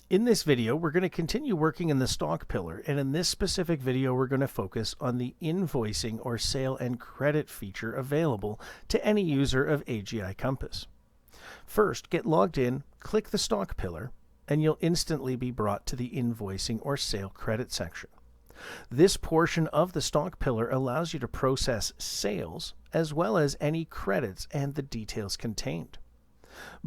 In this video, we're going to continue working in the stock pillar, and in this specific video, we're going to focus on the invoicing or sale and credit feature available to any user of AGI Compass. First, get logged in, click the stock pillar, and you'll instantly be brought to the invoicing or sale credit section. This portion of the stock pillar allows you to process sales as well as any credits and the details contained.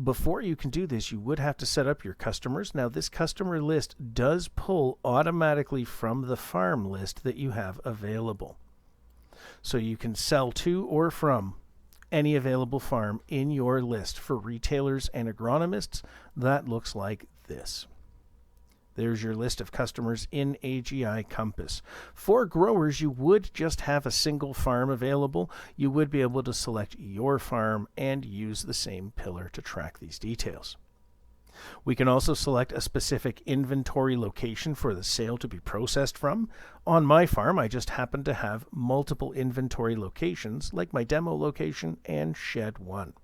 Before you can do this, you would have to set up your customers. Now, this customer list does pull automatically from the farm list that you have available. So you can sell to or from any available farm in your list. For retailers and agronomists, that looks like this. There's your list of customers in AGI Compass. For growers, you would just have a single farm available. You would be able to select your farm and use the same pillar to track these details. We can also select a specific inventory location for the sale to be processed from. On my farm, I just happen to have multiple inventory locations, like my demo location and shed 1.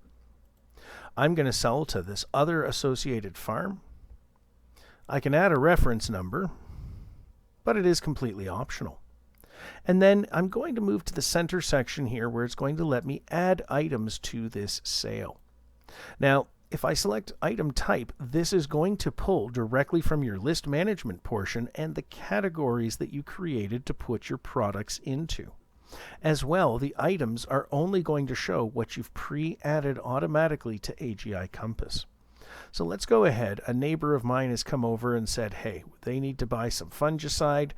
I'm going to sell to this other associated farm. I can add a reference number, but it is completely optional. And then I'm going to move to the center section here where it's going to let me add items to this sale. Now, if I select item type, this is going to pull directly from your list management portion and the categories that you created to put your products into. As well, the items are only going to show what you've pre-added automatically to AGI Compass. So let's go ahead. A neighbor of mine has come over and said, hey, they need to buy some fungicide.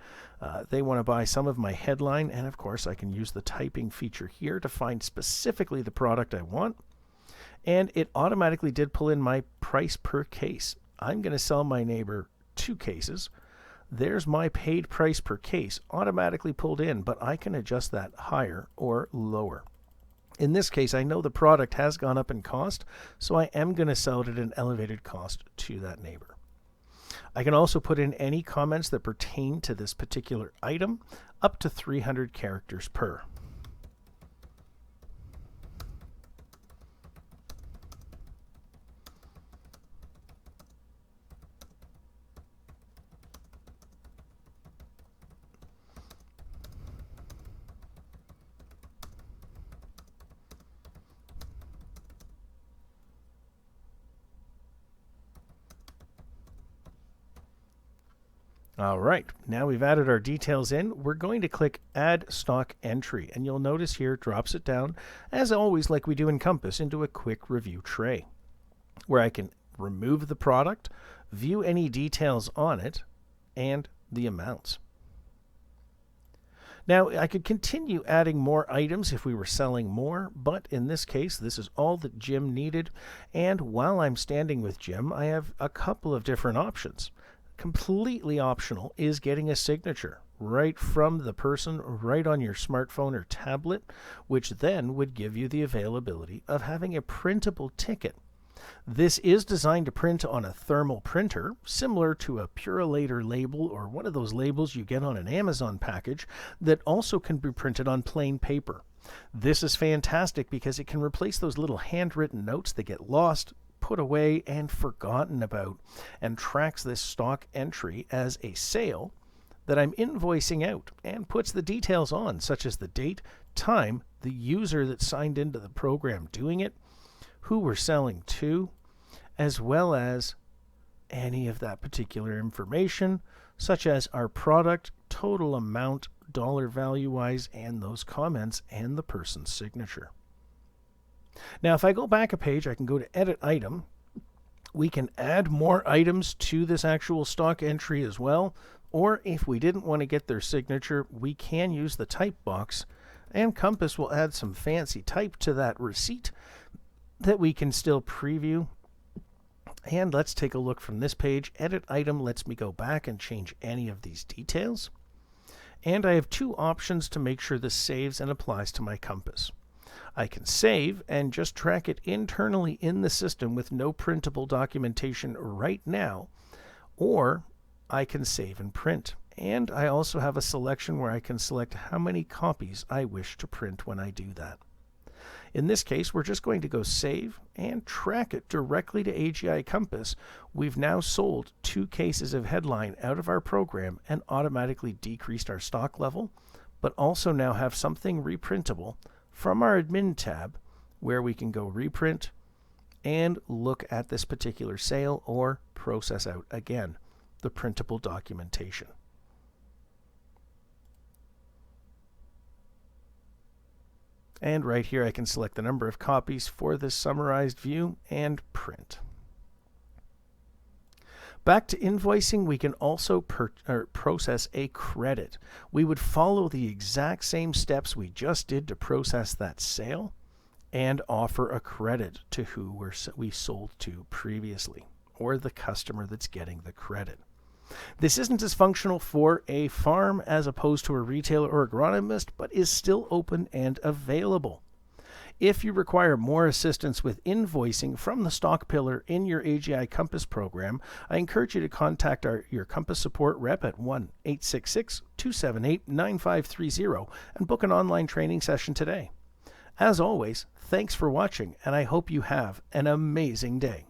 They want to buy some of my headline. And of course, I can use the typing feature here to find specifically the product I want. And it automatically did pull in my price per case. I'm going to sell my neighbor 2 cases. There's my paid price per case automatically pulled in, but I can adjust that higher or lower. In this case, I know the product has gone up in cost, so I am going to sell it at an elevated cost to that neighbor. I can also put in any comments that pertain to this particular item, up to 300 characters per. All right, now we've added our details in. We're going to click Add Stock Entry, and you'll notice here it drops it down, as always, like we do in Compass, into a quick review tray, where I can remove the product, view any details on it, and the amounts. Now, I could continue adding more items if we were selling more, but in this case, this is all that Jim needed, and while I'm standing with Jim, I have a couple of different options. Completely optional is getting a signature right from the person right on your smartphone or tablet, which then would give you the availability of having a printable ticket. This is designed to print on a thermal printer, similar to a Purolator label or one of those labels you get on an Amazon package that also can be printed on plain paper. This is fantastic because it can replace those little handwritten notes that get lost, put away, and forgotten about, and tracks this stock entry as a sale that I'm invoicing out and puts the details on, such as the date, time, the user that signed into the program doing it, who we're selling to, as well as any of that particular information, such as our product, total amount, dollar value-wise, and those comments, and the person's signature. Now, if I go back a page, I can go to Edit Item. We can add more items to this actual stock entry as well, or if we didn't want to get their signature, we can use the type box, and Compass will add some fancy type to that receipt that we can still preview. And let's take a look from this page. Edit Item lets me go back and change any of these details. And I have 2 options to make sure this saves and applies to my Compass. I can save and just track it internally in the system with no printable documentation right now, or I can save and print. And I also have a selection where I can select how many copies I wish to print when I do that. In this case, we're just going to go save and track it directly to AGI Compass. We've now sold 2 cases of headline out of our program and automatically decreased our stock level, but also now have something reprintable from our admin tab where we can go reprint and look at this particular sale or process out again the printable documentation. And right here I can select the number of copies for this summarized view and print. Back to invoicing, we can also process a credit. We would follow the exact same steps we just did to process that sale and offer a credit to who we sold to previously, or the customer that's getting the credit. This isn't as functional for a farm as opposed to a retailer or agronomist, but is still open and available. If you require more assistance with invoicing from the stock pillar in your AGI Compass program, I encourage you to contact your Compass support rep at 1-866-278-9530 and book an online training session today. As always, thanks for watching, and I hope you have an amazing day.